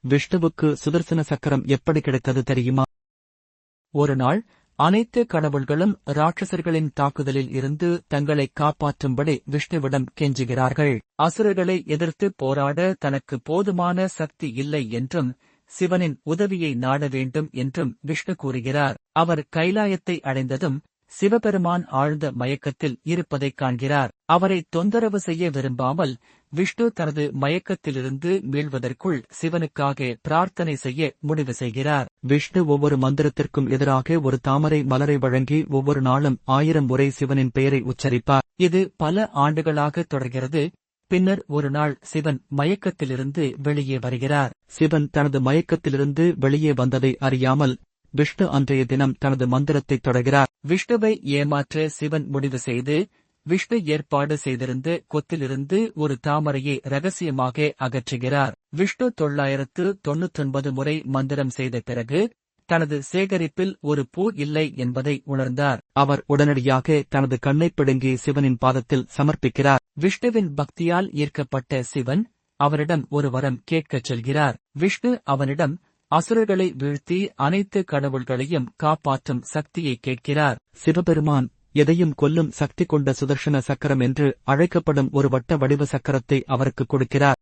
விஷ்ணுவுக்கு சுதர்சன சக்கரம் எப்படி கிடைத்தது தெரியுமா? ஒரு நாள் அனைத்து கடவுள்களும் ராட்சசர்களின் தாக்குதலில் இருந்து தங்களை காப்பாற்றும்படி விஷ்ணுவிடம் கெஞ்சுகிறார்கள். அசுரர்களை எதிர்த்து போராட தனக்கு போதுமான சக்தி இல்லை என்றும் சிவனின் உதவியை நாட வேண்டும் என்றும் விஷ்ணு கூறுகிறார். அவர் கைலாயத்தை அடைந்ததும் சிவபெருமான் ஆழ்ந்த மயக்கத்தில் இருப்பதைக் காண்கிறார். அவரை தொந்தரவு செய்ய விரும்பாமல் விஷ்ணு தனது மயக்கத்திலிருந்து மீள்வதற்குள் சிவனுக்காக பிரார்த்தனை செய்ய முடிவு செய்கிறார். விஷ்ணு ஒவ்வொரு மந்திரத்திற்கும் எதிராக ஒரு தாமரை மலரை வழங்கி ஒவ்வொரு நாளும் 1000 முறை சிவனின் பெயரை உச்சரிப்பார். இது பல ஆண்டுகளாக தொடர்கிறது. பின்னர் ஒரு நாள் சிவன் மயக்கத்திலிருந்து வெளியே வருகிறார். சிவன் தனது மயக்கத்திலிருந்து வெளியே வந்ததை அறியாமல் விஷ்ணு அன்றைய தினம் தனது மந்திரத்தை தொடர்கிறார். விஷ்ணுவை ஏமாற்ற சிவன் முடிவு செய்து விஷ்ணு ஏற்பாடு செய்திருந்த கொத்திலிருந்து ஒரு தாமரையை ரகசியமாக அகற்றுகிறார். விஷ்ணு 999 முறை மந்திரம் செய்த பிறகு தனது சேகரிப்பில் ஒரு பூ இல்லை என்பதை உணர்ந்தார். அவர் உடனடியாக தனது கண்ணை பிடுங்கி சிவனின் பாதத்தில் சமர்ப்பிக்கிறார். விஷ்ணுவின் பக்தியால் ஈர்க்கப்பட்ட சிவன் அவரிடம் ஒரு வரம் கேட்கச் செல்கிறார். விஷ்ணு அவனிடம் அசுரர்களை வீழ்த்தி அனைத்து கடவுள்களையும் காப்பாற்றும் சக்தியை கேட்கிறார். சிவபெருமான் எதையும் கொல்லும் சக்தி கொண்ட சுதர்சன சக்கரம் என்று அழைக்கப்படும் ஒரு வட்ட வடிவ சக்கரத்தை அவருக்கு கொடுக்கிறார்.